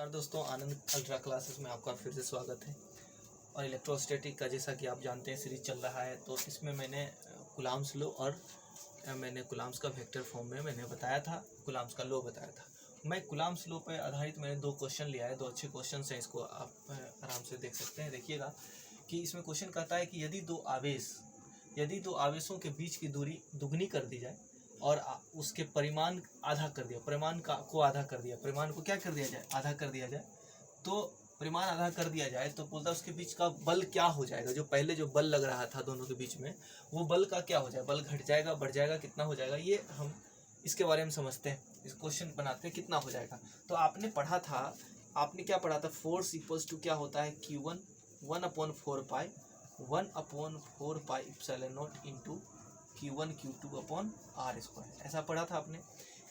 नमस्कार दोस्तों, आनंद ultra classes में आपका फिर से स्वागत है। और इलेक्ट्रोस्टैटिक का जैसा कि आप जानते हैं सीरीज चल रहा है, तो इसमें मैंने कूलॉम्स लॉ और मैंने कूलॉम्स का वेक्टर फॉर्म में मैंने बताया था, कूलॉम्स का लॉ बताया था। मैं कूलॉम्स लॉ पर आधारित मैंने 2 क्वेश्चन लिया है, 2 अच्छे क्वेश्चन हैं। इसको आप आराम से देख सकते हैं। देखिएगा कि इसमें क्वेश्चन कहता है कि यदि दो आवेशों के बीच की दूरी दुगनी कर दी जाए और उसके परिमाण आधा कर दिया, परिमाण को आधा कर दिया, परिमाण को क्या कर दिया जाए, आधा कर दिया जाए। तो परिमाण आधा कर दिया जाए तो बोलता है उसके बीच का बल क्या हो जाएगा। जो पहले जो बल लग रहा था दोनों के बीच में, वो बल का क्या हो जाएगा, बल घट जाएगा, बढ़ जाएगा, कितना हो जाएगा, ये हम इसके बारे में समझते हैं। इस क्वेश्चन बनाते हैं कितना हो जाएगा। तो आपने पढ़ा था, आपने क्या पढ़ा था, फोर्स इक्वल्स टू क्या होता है, Q1 1/4 pi epsilon not into Q1 Q2 upon R square. ऐसा पढ़ा था आपने।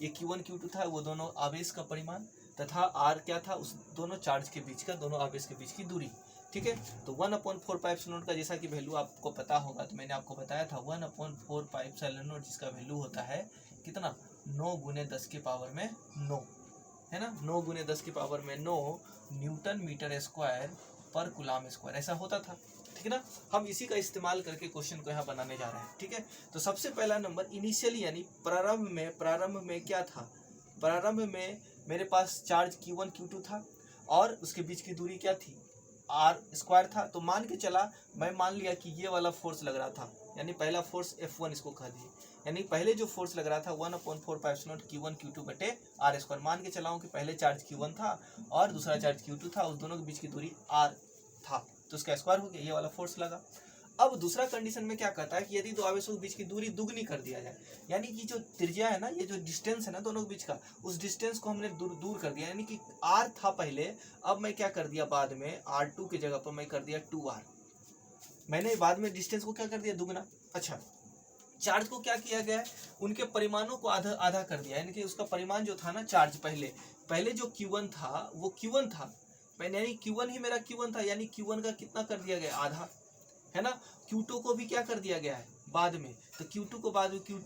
ये Q1 Q2 था, वो दोनों आवेश का परिमाण, तथा R क्या था, उस दोनों चार्ज के बीच का, दोनों आवेश के बीच की दूरी। ठीक है, तो 1/4 पाई एप्सिलॉन नॉट का जैसा कि वैल्यू आपको पता होगा, तो मैंने आपको बताया था 1/4 पाई एप्सिलॉन नॉट, जिसका वैल्यू होता है कितना, 9 × 10 की पावर में 9, है ना, 9 × 10 की पावर में 9 न्यूटन मीटर स्क्वायर पर कूलॉम स्क्वायर, ऐसा होता था। ठीक है ना, हम इसी का इस्तेमाल करके क्वेश्चन को यहाँ बनाने जा रहे हैं। ठीक है, तो सबसे पहला नंबर इनिशियली यानी प्रारंभ में क्या था, प्रारंभ में मेरे पास चार्ज Q1 Q2 था और उसके बीच की दूरी क्या थी, R स्क्वायर था। तो मान के चला, मैं मान लिया कि ये वाला फोर्स लग रहा था, यानी पहला फोर्स F1 इसको कह दिए, यानी पहले जो फोर्स लग रहा था 1/4 pi epsilon not Q1 Q2 बटे R स्क्वायर। मान के चलाऊं कि पहले चार्ज Q1 था और दूसरा चार्ज Q2 था, उस दोनों के बीच की दूरी R था, तो उसका स्क्वायर हो गया, ये वाला फोर्स लगा। अब दूसरा कंडीशन में क्या कहता है कि यदि दो आवेशों के बीच की दूरी दुगनी कर दिया जाए, यानी कि जो त्रिज्या है ना, ये जो डिस्टेंस है ना दोनों के बीच का, उस डिस्टेंस को हमने दूर कर दिया। यानी कि R था पहले, अब मैं क्या कर दिया, बाद में R2 की जगह पर मैं कर दिया 2R। मैंने बाद में डिस्टेंस को क्या कर दिया, दुगना। अच्छा, चार्ज को क्या किया गया है, उनके परिमाणों को आधा कर दिया, यानी कि उसका परिमाण जो था ना, चार्ज पहले जो Q1 था वो Q1 था, यानी Q1 ही मेरा Q1 था, यानी Q1 का कितना कर दिया गया, आधा, है ना। Q2 को भी क्या कर दिया गया है बाद में, तो Q2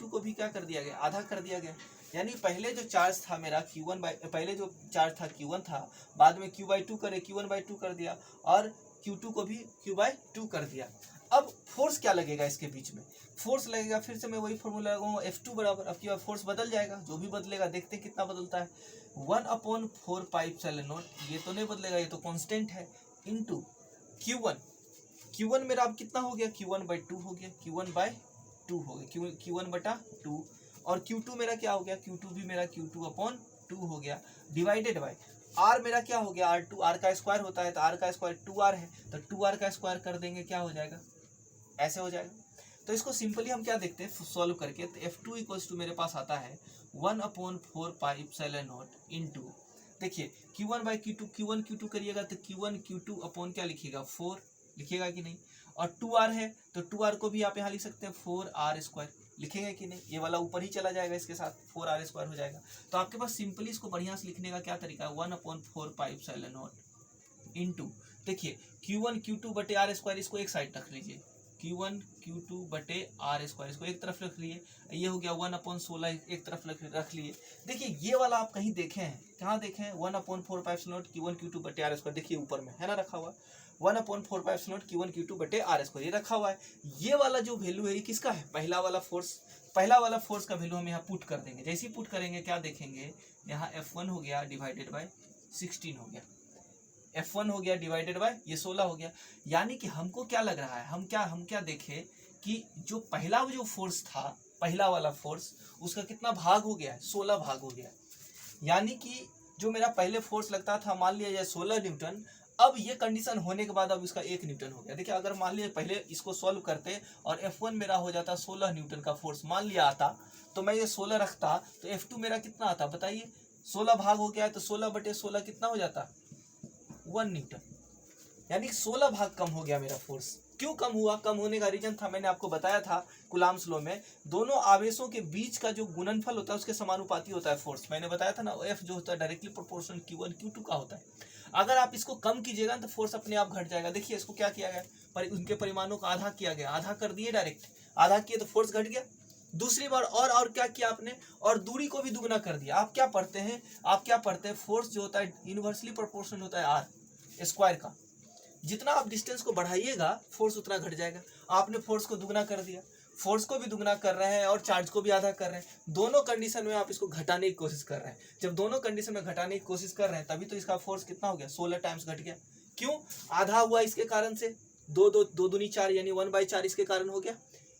को भी क्या कर दिया गया, आधा कर दिया गया। यानी पहले जो चार्ज था मेरा पहले जो चार्ज था Q1 था, बाद में Q/2 करे, Q1/2 कर दिया, और Q2 को भी Q/2 कर दिया। अब फोर्स क्या लगेगा इसके बीच में, फोर्स लगेगा, फिर से मैं वही फॉर्मूला लगाऊंगा, F2 बराबर, अब की बार फोर्स बदल जाएगा, जो भी बदलेगा देखते हैं कितना बदलता है, 1/4 पाई एप्सिलॉन नॉट, ये तो नहीं बदलेगा, ये तो कांस्टेंट है, इनटू Q1 मेरा अब कितना हो गया, Q1/2 हो गया, Q1/2 हो गया, Q1/2, और Q2 मेरा क्या हो गया, Q2 भी मेरा Q2/2 हो गया, डिवाइडेड बाय R मेरा क्या हो गया, R2, R का स्क्वायर होता है, तो R का स्क्वायर 2R है, तो 2R का स्क्वायर कर देंगे, क्या हो जाएगा, ऐसे हो जाएगा। तो इसको सिंपली हम क्या देखते हैं सॉल्व करके, तो F2 इक्वल्स टू मेरे पास आता है 1/4 पाई एप्सिलॉन नॉट इंटू, देखिए Q1/Q2, Q1 Q2 करिएगा तो Q1 Q2 अपॉन क्या लिखिएगा, 4 लिखिएगा कि नहीं, और 2R है तो 2R को भी आप यहाँ लिख सकते हैं 4R स्क्वायर, लिखेंगे कि नहीं, ये वाला ऊपर ही चला जाएगा, इसके साथ 4R स्क्वायर हो जाएगा। तो आपके पास सिंपली इसको बढ़िया से लिखने का क्या तरीका है, 1/4 पाई एप्सिलॉन नॉट इंटू, देखिए Q1 Q2 बटे R स्क्वायर, इसको एक साइड रख लीजिए, Q1 Q2 बटे R स्क्वायर, इसको एक तरफ रख लिए, ये हो गया 1/16 एक तरफ रख लिए। देखिए ये वाला आप कहीं देखे हैं, कहाँ देखे हैं, 1/4 pi epsilon not Q1 Q2 बटे R स्क्वायर, देखिए ऊपर में है ना रखा हुआ, 1/4 pi epsilon not Q1 Q2 बटे R स्क्वायर, ये रखा हुआ है। ये वाला जो वैल्यू है ये किसका है, पहला वाला फोर्स का वैल्यू हम यहाँ पुट कर देंगे। जैसे ही पुट करेंगे क्या देखेंगे, यहाँ F1 हो गया डिवाइडेड बाय 16 हो गया, F1 हो गया डिवाइडेड बाय ये 16 हो गया। यानी कि हमको क्या लग रहा है, हम क्या देखें कि जो पहला जो फोर्स था, पहला वाला फोर्स, उसका कितना भाग हो गया है, 16 भाग हो गया। यानी कि जो मेरा पहले फोर्स लगता था, मान लिया जाए 16 न्यूटन, अब ये कंडीशन होने के बाद अब इसका 1 न्यूटन हो गया। देखिए अगर मान लिया पहले इसको सॉल्व करते और F1 मेरा हो जाता 16 न्यूटन का फोर्स मान लिया आता, तो मैं ये 16 रखता, तो F2 मेरा कितना आता बताइए, 16 भाग हो गया है, तो 16/16 कितना हो जाता, 1 न्यूटन, यानी 16 भाग कम हो गया मेरा फोर्स। क्यों कम हुआ, कम होने का रीजन था, मैंने आपको बताया था कूलॉम्स लॉ में, दोनों आवेशों के बीच का जो गुणनफल होता है उसके समानुपाती होता है फोर्स। मैंने बताया था ना, F जो होता है डायरेक्टली प्रोपोर्शनल Q1 Q2 का होता है। अगर आप इसको कम कीजिएगा तो फोर्स अपने आप घट जाएगा। देखिए इसको क्या किया गया, पर उनके परिमाणों को आधा किया गया, आधा कर दिए, डायरेक्ट आधा किए तो फोर्स घट गया। दूसरी बार और क्या किया आपने, और दूरी को भी दुगना कर दिया। आप क्या पढ़ते हैं, फोर्स जो होता है इनवर्सली प्रोपोर्शनल होता है आर स्क्वायर का। जितना आप डिस्टेंस को बढ़ाइएगा फोर्स उतना घट जाएगा। आपने फोर्स को दुगना कर दिया, फोर्स को भी दुगना कर रहे हैं और चार्ज को भी आधा कर रहे हैं। दोनों कंडीशन में आप इसको घटाने की कोशिश कर रहे हैं। जब दोनों कंडीशन में घटाने की कोशिश कर रहे हैं तभी तो इसका फोर्स कितना हो गया, 16 टाइम्स घट गया। क्यों? आधा हुआ इसके कारण से, दो दूनी 4 यानी 1/4 इसके कारण हो गया।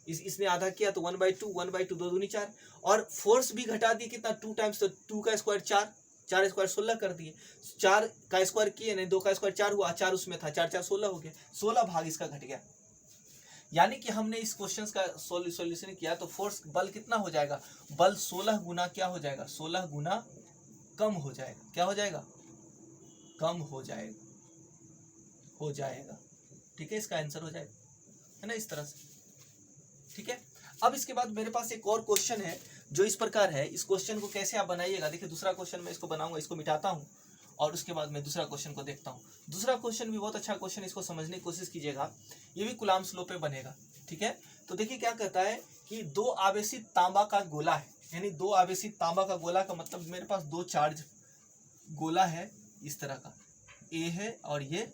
इसने आधा किया तो 1/2 2 दूनी 4, और फोर्स भी घटा दी कितना, 2 टाइम्स, तो 2 का स्क्वायर 4, 4 स्क्वायर 16 कर दिए। 4 का स्क्वायर किए नहीं, 2 का स्क्वायर 4 हुआ, 4 उसमें था, 4 4 16 हो गया, 16 भाग इसका घट गया। यानी कि हमने इस क्वेश्चन का सॉल्यूशन किया तो फोर्स बल कितना हो जाएगा, बल 16 गुना क्या हो जाएगा, 16 गुना कम हो जाएगा। क्या हो जाएगा, कम हो जाएगा। ठीक है, इसका आंसर हो जाएगा, है ना, इस तरह से। ठीक है, अब इसके बाद मेरे पास एक और क्वेश्चन है जो इस प्रकार है। इस क्वेश्चन को कैसे आप बनाइएगा, देखिए दूसरा क्वेश्चन मैं इसको बनाऊंगा, इसको मिटाता हूँ और उसके बाद मैं दूसरा क्वेश्चन को देखता हूँ। दूसरा क्वेश्चन भी बहुत अच्छा क्वेश्चन, इसको समझने की कोशिश कीजिएगा। ये भी कूलम्ब्स लॉ पे बनेगा। ठीक है, तो देखिए क्या कहता है कि 2 आवेशित तांबा का गोला है, यानी 2 आवेशित तांबा का गोला का मतलब मेरे पास 2 चार्ज गोला है इस तरह का, ए है और ये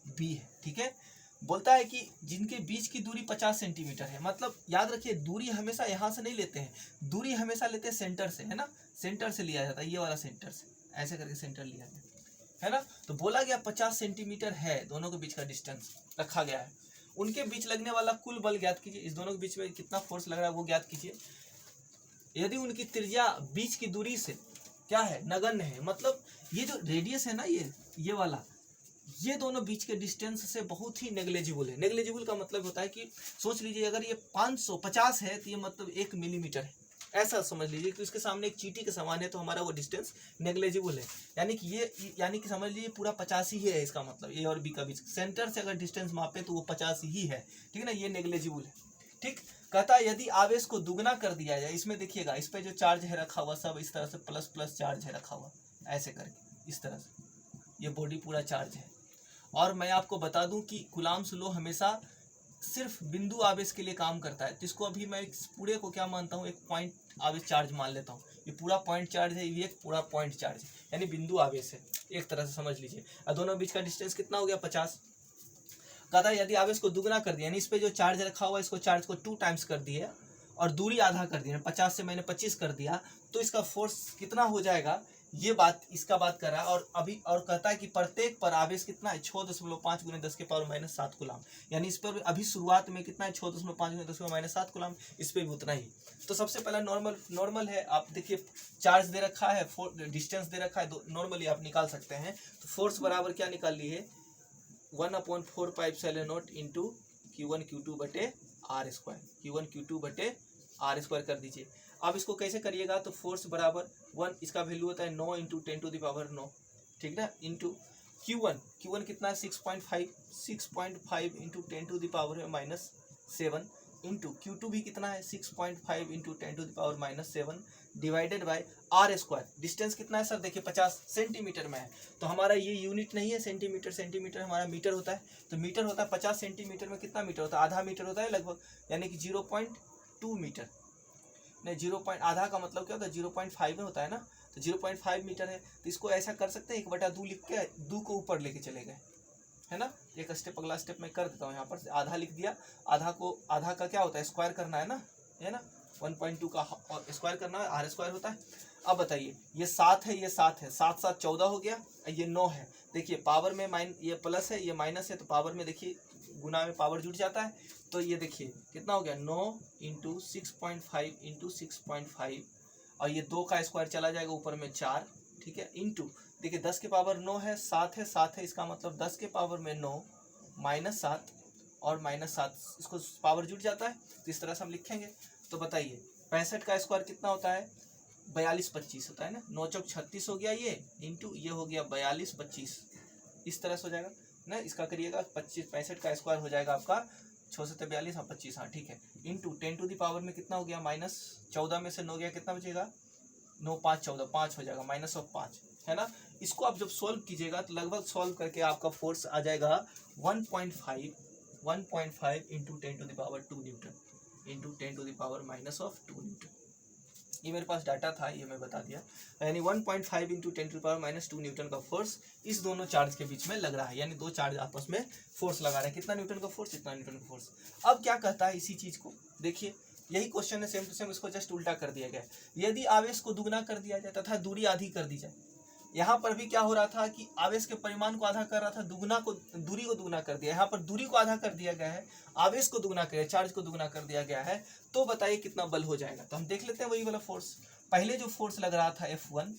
बी है। ठीक है, बोलता है कि जिनके बीच की दूरी 50 सेंटीमीटर है। मतलब याद रखिए दूरी हमेशा यहाँ से नहीं लेते हैं, दूरी हमेशा लेते हैं सेंटर से, है ना, सेंटर से लिया जाता है, ये वाला सेंटर से, ऐसे करके सेंटर लिया गया है ना। तो बोला गया 50 सेंटीमीटर है दोनों के बीच का डिस्टेंस रखा गया है। उनके बीच लगने वाला कुल बल ज्ञात कीजिए, इस दोनों के बीच में कितना फोर्स लग रहा है वो ज्ञात कीजिए। यदि उनकी त्रिज्या बीच की दूरी से क्या है, नगण्य है, मतलब ये जो रेडियस है ना, ये वाला, ये दोनों बीच के डिस्टेंस से बहुत ही नेग्लेजिबल है। नेग्लेजिबल का मतलब होता है कि सोच लीजिए अगर ये 550 है तो ये मतलब 1 मिलीमीटर है, ऐसा समझ लीजिए कि उसके सामने एक चींटी के समान है, तो हमारा वो डिस्टेंस नेग्लेजिबल है। यानी कि समझ लीजिए पूरा 50 ही है, इसका मतलब ए और बी का बीच सेंटर से अगर डिस्टेंस मापे तो वो 50 ही है। ठीक है ना, ये नेग्लेजिबल है। ठीक, कहता है यदि आवेश को दुगना कर दिया जाए, इसमें देखिएगा इस पे जो चार्ज है रखा हुआ सब इस तरह से प्लस प्लस चार्ज है रखा हुआ, ऐसे करके इस तरह से ये बॉडी पूरा चार्ज है। और मैं आपको बता दूं कि कूलम्ब्स लॉ हमेशा सिर्फ बिंदु आवेश के लिए काम करता है। तो इसको अभी मैं इस पूरे को क्या मानता हूँ, एक पॉइंट आवेश चार्ज मान लेता हूँ। ये पूरा पॉइंट चार्ज है, ये एक पूरा पॉइंट चार्ज है, यानी बिंदु आवेश है, एक तरह से समझ लीजिए। और दोनों बीच का डिस्टेंस कितना हो गया, 50। कहता है यदि आवेश को दुगना कर दिया, यानी इस पे जो चार्ज रखा हुआ है इसको चार्ज को 2 टाइम्स कर दिए और दूरी आधा कर दिया, 50 से मैंने 25 कर दिया, तो इसका फोर्स कितना हो जाएगा, ये बात इसका बात कर रहा है। और अभी और कहता है कि प्रत्येक पर आवेश कितना है, 6.5 × 10⁻⁷ कूलम्ब, यानी इस पर अभी शुरुआत में कितना है, 6.5 × 10⁻⁷ कूलम्ब, इस पर भी उतना ही। तो सबसे पहला नॉर्मल है, आप देखिए चार्ज दे रखा है, डिस्टेंस दे रखा है, नॉर्मली आप निकाल सकते हैं। तो फोर्स बराबर क्या निकाल लिए, 1/4πε0 इंटू Q1 Q2 बटे R², Q1 Q2 बटे R² कर दीजिए। अब इसको कैसे करिएगा, तो फोर्स बराबर 1, इसका वैल्यू होता है 9 × 10⁹, ठीक ना, इंटू Q1 कितना है 6.5 × 10⁻⁷ इंटू Q2 भी कितना है 6.5 × 10⁻⁷ डिवाइडेड बाय R²। डिस्टेंस कितना है सर, देखिए 50 सेंटीमीटर में है, तो हमारा ये यूनिट नहीं है सेंटीमीटर हमारा मीटर होता है। तो मीटर होता है 50 सेंटीमीटर में कितना मीटर होता है, आधा मीटर होता है लगभग, यानी कि 0.2 मीटर नहीं, 0. आधा का मतलब क्या होता है, 0.5 में होता है ना, तो 0.5 मीटर है। तो इसको ऐसा कर सकते हैं, 1/2 लिख के 2 को ऊपर लेके चले गए, है ना। एक स्टेप अगला स्टेप मैं कर देता हूँ, यहाँ पर आधा लिख दिया, आधा का क्या होता है, स्क्वायर करना है ना, 1.2 का स्क्वायर करना है, R² होता है। अब बताइए ये 7 है, ये 7 है, 7 7 14 हो गया, ये 9 है। देखिए पावर में ये प्लस है, ये माइनस है, तो पावर में देखिए गुना में पावर जुड़ जाता है। तो ये देखिए कितना हो गया, 9 × 6.5 × 6.5, और ये 2 का स्क्वायर चला जाएगा ऊपर में 4, ठीक है, इंटू देखिए 10 के पावर 9 है, 7 है, इसका मतलब 10 के पावर में 9 -7 और -7, इसको पावर जुड़ जाता है, तो इस तरह से हम लिखेंगे। तो बताइए 65 का स्क्वायर कितना होता है, 42 25 होता है ना, 9 चौक 36 हो गया ये, इंटू ये हो गया 42 25, इस तरह से हो जाएगा ना। इसका करिएगा 65 का स्क्वायर हो जाएगा आपका 6 से 42 हाँ 25, हाँ ठीक है, इंटू 10⁻⁴ में कितना हो गया, -14 में से 9 गया कितना बचेगा, 9 5 14, 5 हो जाएगा, -5, है ना। इसको आप जब सॉल्व कीजिएगा तो लगभग सॉल्व करके आपका फोर्स आ जाएगा 1.5 × 10⁻² न्यूटन। Into 10⁻⁻2 Newton. ये मेरे पास डाटा था, ये मैं बता दिया। यानी 1.5 इंटू 10⁻⁻2 न्यूटन का फोर्स इस दोनों चार्ज के बीच में लग रहा है, यानी दो चार्ज आपस में फोर्स लगा रहे हैं। कितना न्यूटन का फोर्स, इतना न्यूटन का फोर्स। अब क्या कहता है इसी चीज को, देखिए यही क्वेश्चन है सेम टू सेम, इसको जस्ट उल्टा कर दिया गया है। यदि आवेश को दुगना कर दिया जाए तथा दूरी आधी कर दी जाए, यहाँ पर भी क्या हो रहा था कि आवेश के परिमाण को आधा कर रहा था, दूरी को दुगना कर दिया। यहाँ पर दूरी को आधा कर दिया गया है, आवेश को दुगना कर, चार्ज को दुगना कर दिया गया है। तो बताइए कितना बल हो जाएगा। तो हम देख लेते हैं वही वाला फोर्स। पहले जो फोर्स लग रहा था F1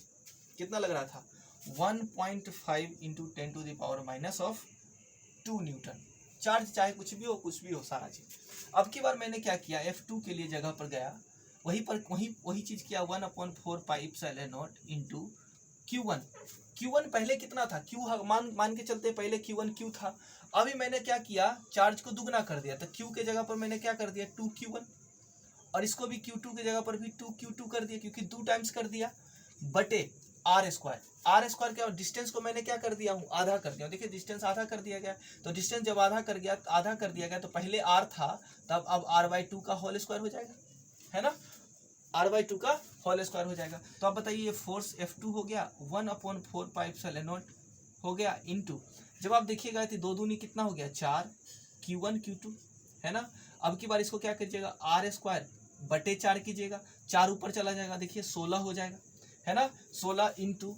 कितना लग रहा था, 1.5 इंटू 10⁻⁻2 न्यूटन। चार्ज चाहे कुछ भी हो सारा चीज। अब की बार मैंने क्या किया, F2 के लिए जगह पर गया, वही चीज किया, 1/4πε0 इंटू Q1 पहले कितना था, Q मान के चलते पहले Q1 Q था। अभी मैंने क्या किया, चार्ज को दुगना कर दिया, तो Q के जगह पर मैंने क्या कर दिया 2Q1, और इसको भी Q2 के जगह पर भी 2Q2 कर दिया, क्योंकि 2 टाइम्स कर दिया, बटे R स्क्वायर क्या, डिस्टेंस को मैंने क्या कर दिया हूँ, आधा कर दिया। देखिए डिस्टेंस आधा कर दिया गया, तो डिस्टेंस जब आधा कर दिया गया तो पहले R था, तब अब R/2 का होल स्क्वायर हो जाएगा, है ना, R/2 का होल स्क्वायर हो जाएगा। तो आप बताइए ये फोर्स F2 हो गया 1/4πε0 हो गया, इंटू जब आप देखिएगा तो 2 दूनी कितना हो गया 4 Q1 Q2, है ना। अब की बार इसको क्या कीजिएगा, R स्क्वायर बटे 4 कीजिएगा, 4 ऊपर चला जाएगा, देखिए 16 हो जाएगा, है ना। 16 इंटू,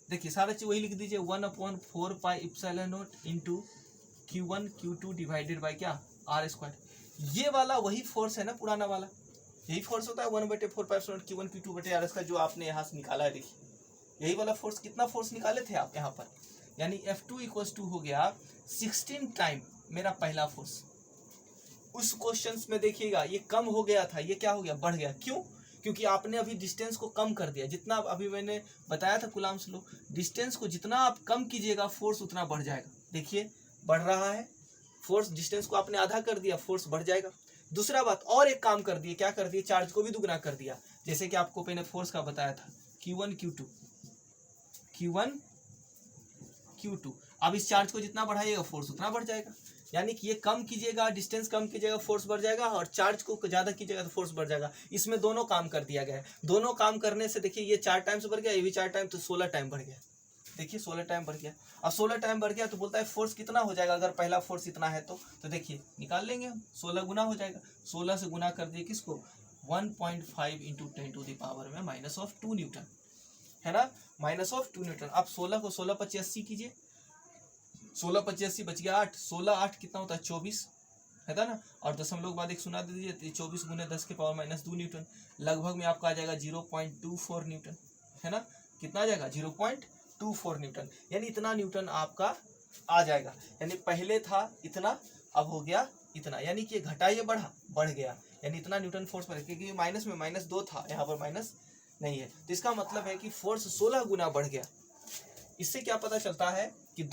देखिए सारा चीज वही लिख दीजिए, 1/4πε0 into Q1 Q2 divided by क्या, R स्क्वायर। ये वाला वही फोर्स है ना, पुराना वाला यही फोर्स होता है 1/4πε0 Q1 Q2 बटे R स्क्वायर, जो आपने यहाँ से निकाला है। देखिए यही वाला फोर्स, कितना फोर्स निकाले थे आप यहाँ पर, यानी F2 = हो गया 16 टाइम मेरा पहला फोर्स। उस क्वेश्चंस में देखिएगा ये कम हो गया था, ये क्या हो गया, बढ़ गया। क्यों, क्योंकि आपने अभी डिस्टेंस को कम कर दिया। जितना अभी मैंने बताया था कूलम्ब्स लॉ, डिस्टेंस को जितना आप कम कीजिएगा फोर्स उतना बढ़ जाएगा। देखिए बढ़ रहा है फोर्स, डिस्टेंस को आपने आधा कर दिया, फोर्स बढ़ जाएगा। दूसरा बात, और एक काम कर दिए, क्या कर दिए, चार्ज को भी दुगना कर दिया। जैसे कि आपको मैंने फोर्स का बताया था Q1 Q2। अब इस चार्ज को जितना बढ़ाइएगा फोर्स उतना बढ़ जाएगा। यानी कि ये कम कीजिएगा, डिस्टेंस कम कीजिएगा, फोर्स बढ़ जाएगा, और चार्ज को ज्यादा कीजिएगा तो फोर्स बढ़ जाएगा। इसमें दोनों काम कर दिया गया है। दोनों काम करने से देखिए ये 4 टाइम्स बढ़ गया, ये भी 4 टाइम, तो 16 टाइम बढ़ गया। देखिए 16 टाइम बढ़ गया। अब 16 टाइम बढ़ गया तो बोलता है फोर्स कितना हो जाएगा, अगर पहला फोर्स इतना है तो देखिए निकाल लेंगे हम, 16 गुना हो जाएगा। 16 से गुना कर दिए किसको, 1.5 इंटू 10⁻⁻2 न्यूटन, है ना, -2 न्यूटन। अब 16 को 16 × 80 कीजिए, 16 × 80 बच गया 8, 16 8 कितना होता है 24, है ना। और दशमलव बाद 1 सुना दे दीजिए, 24 × 10⁻⁻2 न्यूटन, लगभग में आपका आ जाएगा 0.24 न्यूटन, है ना। कितना आ जाएगा 0.24 न्यूटन, यानी इतना न्यूटन आपका आ जाएगा। यानी पहले था इतना, अब हो गया इतना, यानी कि घटा ये बढ़ गया, यानी इतना न्यूटन फोर्स पर, क्योंकि माइनस में -2 था, यहाँ पर माइनस नहीं है, तो इसका मतलब है कि फोर्स 16 गुना बढ़ गया। इससे क्या पता चलता है कि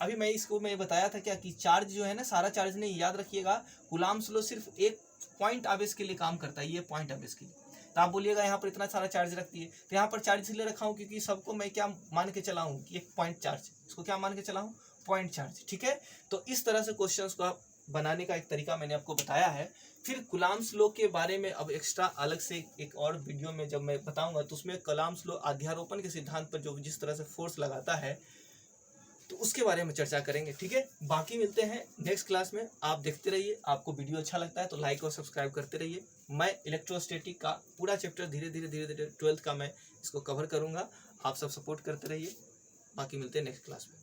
अभी मैं बताया था क्या कि चार्ज जो है ना, सारा चार्ज नहीं, याद रखिएगा कूलम्ब्स लॉ सिर्फ एक पॉइंट आवेश के लिए काम करता है, ये पॉइंट आवेश के लिए। तो आप बोलिएगा यहाँ पर इतना सारा चार्ज रखती है, तो यहाँ पर चार्ज इसलिए रखा हूँ क्योंकि सबको मैं क्या मान के चला हूँ कि एक पॉइंट चार्ज, इसको क्या मान के चला हूँ, पॉइंट चार्ज, ठीक है। तो इस तरह से क्वेश्चंस को आप बनाने का एक तरीका मैंने आपको बताया है। फिर कूलम्ब्स लॉ के बारे में अब एक्स्ट्रा अलग से एक और वीडियो में जब मैं बताऊंगा, तो उसमें कूलम्ब्स लॉ अध्यारोपण के सिद्धांत पर जो जिस तरह से फोर्स लगाता है, तो उसके बारे में चर्चा करेंगे, ठीक है। बाकी मिलते हैं नेक्स्ट क्लास में, आप देखते रहिए। आपको वीडियो अच्छा लगता है तो लाइक और सब्सक्राइब करते रहिए। मैं इलेक्ट्रोस्टैटिक का पूरा चैप्टर धीरे धीरे 12th का मैं इसको कवर करूँगा, आप सब सपोर्ट करते रहिए। बाकी मिलते हैं नेक्स्ट क्लास में।